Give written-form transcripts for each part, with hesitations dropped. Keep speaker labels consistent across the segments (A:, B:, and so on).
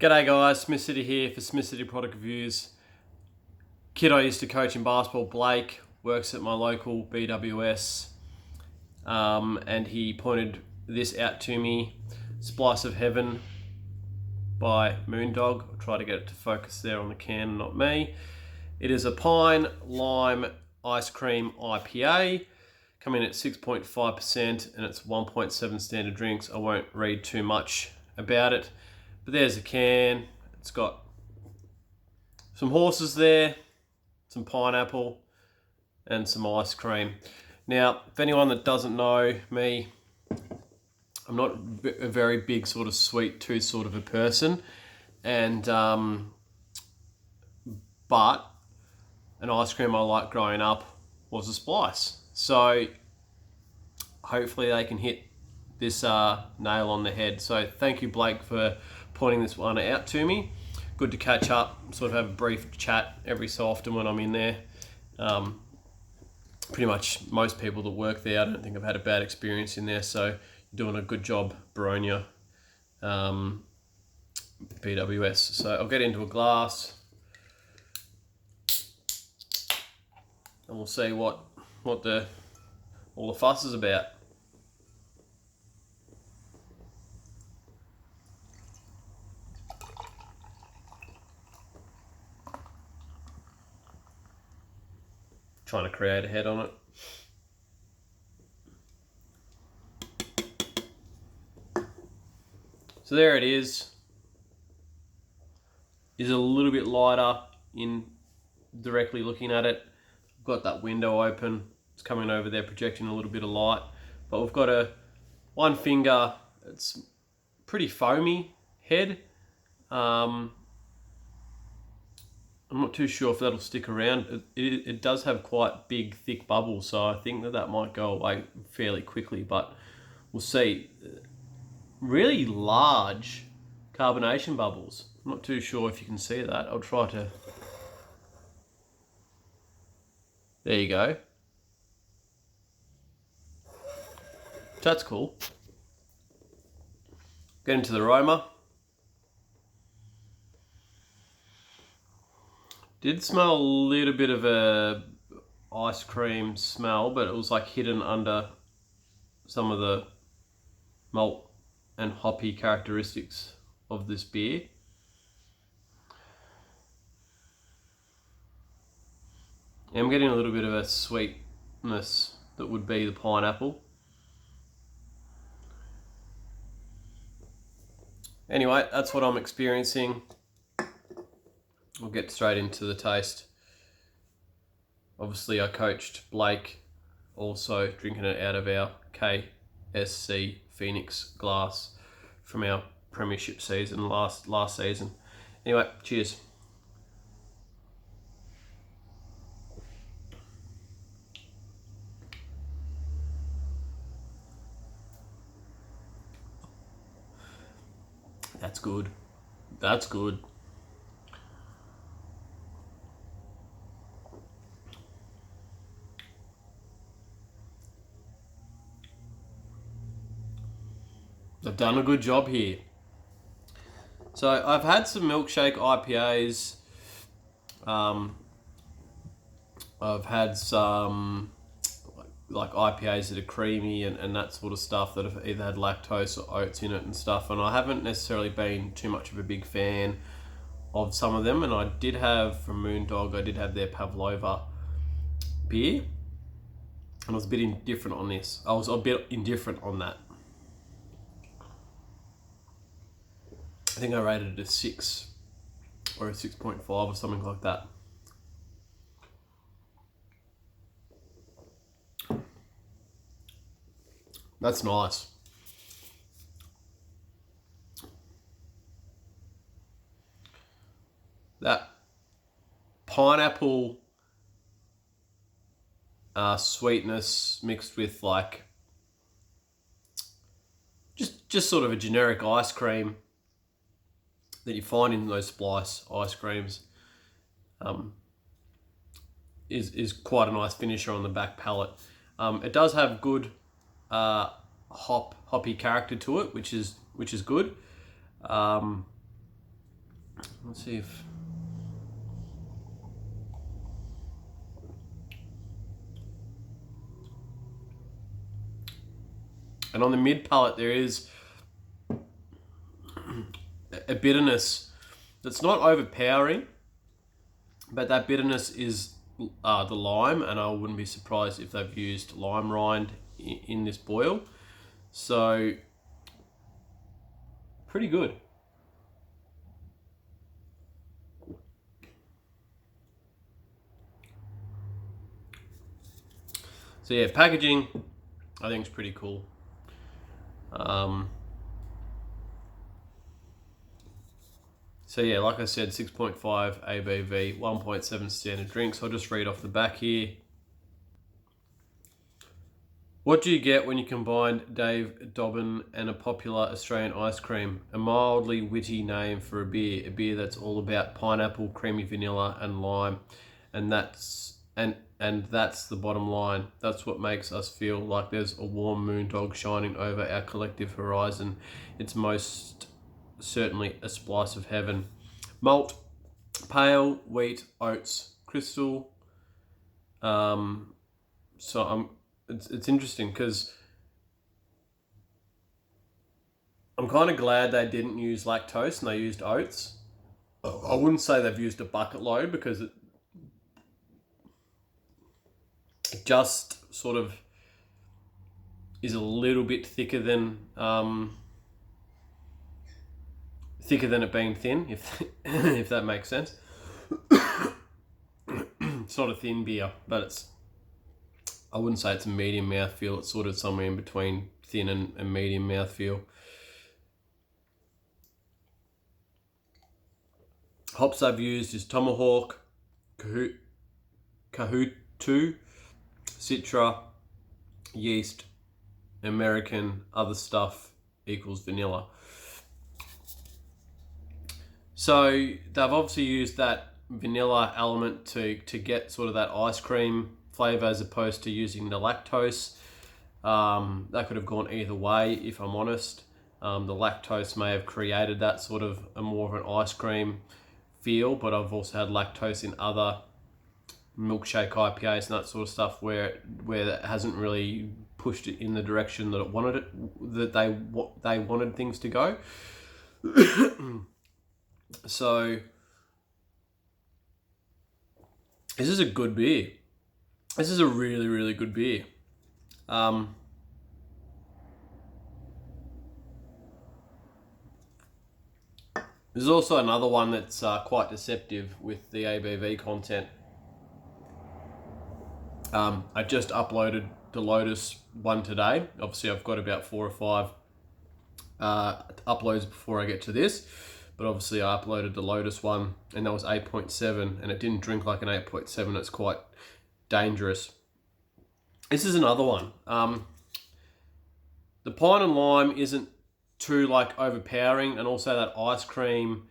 A: G'day guys, SmithCity here for SmithCity product reviews. Kid I used to coach in basketball, Blake, works at my local BWS, and he pointed this out to me, Splice of Heaven by Moondog. I'll try to get it to focus there on the can, not me. It is a pine lime ice cream IPA, coming in at 6.5% and it's 1.7 standard drinks. I won't read too much about it. But there's a can. It's got some horses there, some pineapple, and some ice cream. Now, if anyone that doesn't know me, I'm not a very big sort of sweet tooth sort of a person, and but an ice cream I liked growing up was a Splice. So hopefully they can hit this nail on the head. So thank you, Blake, for pointing this one out to me. Good to catch up, sort of have a brief chat every so often when I'm in there. Pretty much most people that work there, I don't think I've had a bad experience in there, so you're doing a good job, Baronia, BWS. So I'll get into a glass and we'll see what all the fuss is about. Trying to create a head on it. So there it is. Is a little bit lighter in directly looking at it. I've got that window open. It's coming over there, projecting a little bit of light. But we've got a one finger. It's pretty foamy head. I'm not too sure if that'll stick around. It does have quite big, thick bubbles, so I think that might go away fairly quickly, but we'll see. Really large carbonation bubbles. I'm not too sure if you can see that. I'll try to... There you go. That's cool. Get into the aroma. Did smell a little bit of a ice cream smell, but it was like hidden under some of the malt and hoppy characteristics of this beer. I'm getting a little bit of a sweetness that would be the pineapple. Anyway, that's what I'm experiencing. We'll get straight into the taste. Obviously I coached Blake, also drinking it out of our KSC Phoenix glass from our premiership season last season. Anyway, cheers. That's good. That's good. They've done a good job here. So I've had some milkshake IPAs. I've had some like IPAs that are creamy and that sort of stuff that have either had lactose or oats in it and stuff. And I haven't necessarily been too much of a big fan of some of them. And I did have from Moondog, I did have their Pavlova beer. And I was a bit indifferent on this. I was a bit indifferent on that. I think I rated it a 6 or a 6.5 or something like that. That's nice. That pineapple sweetness mixed with like just sort of a generic ice cream that you find in those Splice ice creams is quite a nice finisher on the back palate. It does have good hoppy character to it, which is good. Let's see if... And on the mid palate, there is a bitterness that's not overpowering, but that bitterness is the lime, and I wouldn't be surprised if they've used lime rind in this boil. So, pretty good. So yeah, packaging, I think is pretty cool. So yeah, like I said, 6.5 ABV, 1.7 standard drinks. I'll just read off the back here. What do you get when you combine Dave Dobbin and a popular Australian ice cream? A mildly witty name for a beer that's all about pineapple, creamy vanilla, and lime, and that's the bottom line. That's what makes us feel like there's a warm moondog shining over our collective horizon. It's most certainly a splice of heaven. Malt, pale, wheat, oats, crystal. It's interesting because I'm kind of glad they didn't use lactose and they used oats. I wouldn't say they've used a bucket load because it just sort of is a little bit thicker than it being thin, if that makes sense. It's not a thin beer, but I wouldn't say it's a medium mouthfeel. It's sort of somewhere in between thin and medium mouthfeel. Hops I've used is Tomahawk, Kahutu, Citra, yeast, American, other stuff equals vanilla. So they've obviously used that vanilla element to get sort of that ice cream flavour as opposed to using the lactose. That could have gone either way, if I'm honest. The lactose may have created that sort of a more of an ice cream feel, but I've also had lactose in other milkshake IPAs and that sort of stuff where that hasn't really pushed it in the direction that they wanted things to go. So this is a good beer. This is a really, really good beer. There's also another one that's quite deceptive with the ABV content. I just uploaded the Lotus one today. Obviously, I've got about 4 or 5 uploads before I get to this. But obviously, I uploaded the Lotus one, and that was 8.7, and it didn't drink like an 8.7. It's quite dangerous. This is another one. The pine and lime isn't too overpowering, and also that ice cream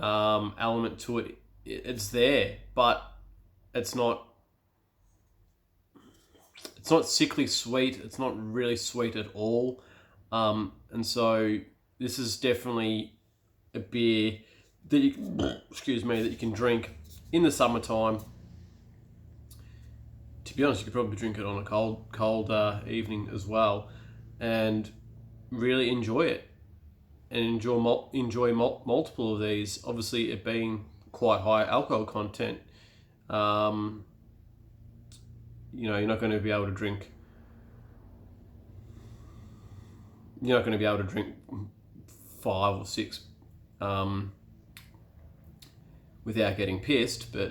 A: element to it. It's there, but it's not sickly sweet. It's not really sweet at all. And so this is definitely a beer that you can drink in the summertime. To be honest, you could probably drink it on a cold evening as well, and really enjoy it, and enjoy multiple of these. Obviously, it being quite high alcohol content, you're not going to be able to drink. You're not going to be able to drink 5 or 6 without getting pissed, but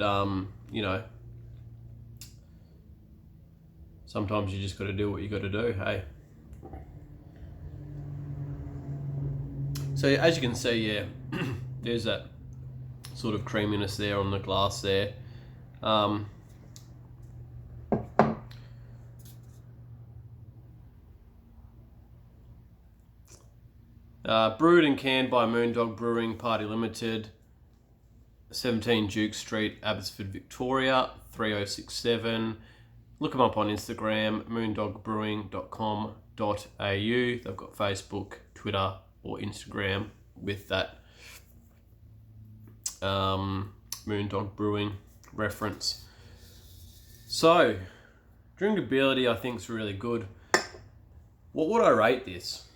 A: sometimes you just got to do what you got to do, hey. So as you can see, yeah, there's that sort of creaminess there on the glass there. Brewed and canned by Moondog Brewing, Party Limited, 17 Duke Street, Abbotsford, Victoria, 3067. Look them up on Instagram, moondogbrewing.com.au. They've got Facebook, Twitter, or Instagram with that. Moondog Brewing reference. So, drinkability I think is really good. What would I rate this?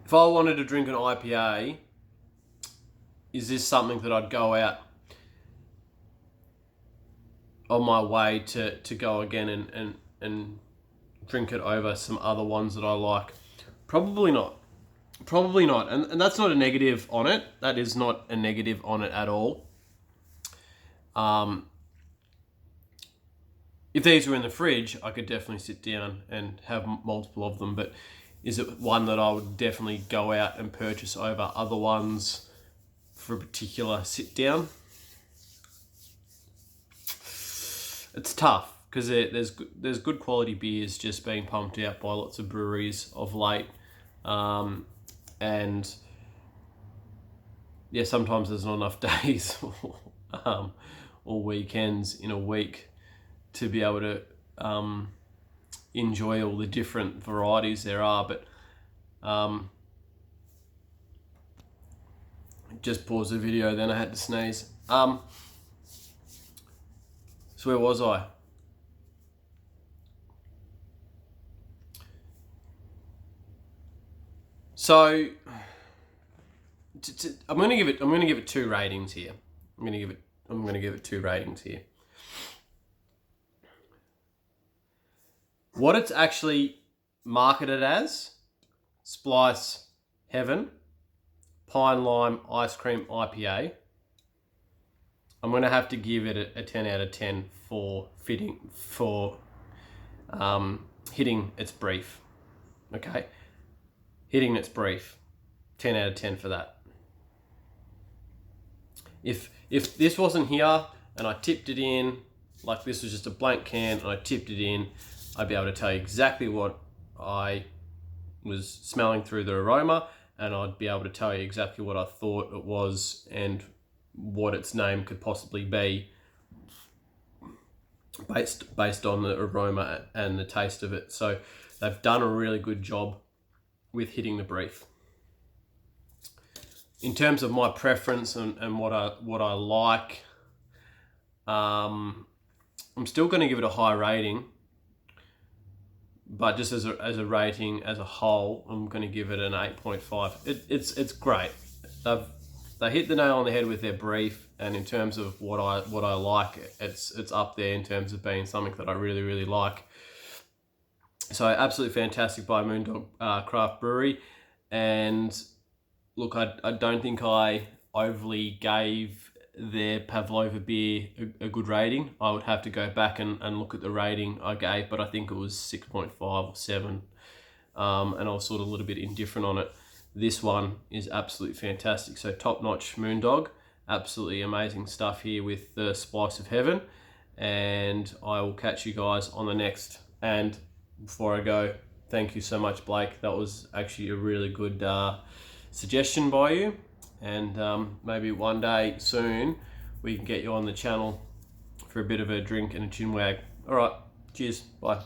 A: If I wanted to drink an IPA, is this something that I'd go out on my way to go again and drink it over some other ones that I like? Probably not. Probably not. And that's not a negative on it. That is not a negative on it at all. If these were in the fridge, I could definitely sit down and have multiple of them, but is it one that I would definitely go out and purchase over other ones for a particular sit down? It's tough because there's good quality beers just being pumped out by lots of breweries of late, and yeah, sometimes there's not enough days or weekends in a week to be able to enjoy all the different varieties there are. But just pause the video, then I had to sneeze. So where was I? So I'm going to give it 2 ratings here. I'm going to give it 2 ratings here. What it's actually marketed as: Splice Heaven Pine Lime Ice Cream IPA. I'm going to have to give it a 10 out of 10 for hitting its brief. Okay, hitting its brief. 10 out of 10 for that. If this wasn't here and I tipped it in, like this was just a blank can and I tipped it in, I'd be able to tell you exactly what I was smelling through the aroma, and I'd be able to tell you exactly what I thought it was and what its name could possibly be based on the aroma and the taste of it. So they've done a really good job with hitting the brief. In terms of my preference and what I like, I'm still going to give it a high rating, but just as a rating as a whole, I'm going to give it an 8.5. It's great. They hit the nail on the head with their brief, and in terms of what I like, it's up there in terms of being something that I really, really like. So absolutely fantastic by Moondog Craft Brewery. And look, I don't think I overly gave their Pavlova beer a good rating. I would have to go back and look at the rating I gave, but I think it was 6.5 or 7. And I was sort of a little bit indifferent on it. This one is absolutely fantastic. So top-notch Moondog. Absolutely amazing stuff here with the Splice of Heaven. And I will catch you guys on the next. And before I go, thank you so much, Blake. That was actually a really good suggestion by you. And maybe one day soon we can get you on the channel for a bit of a drink and a chin wag. All right, cheers, bye.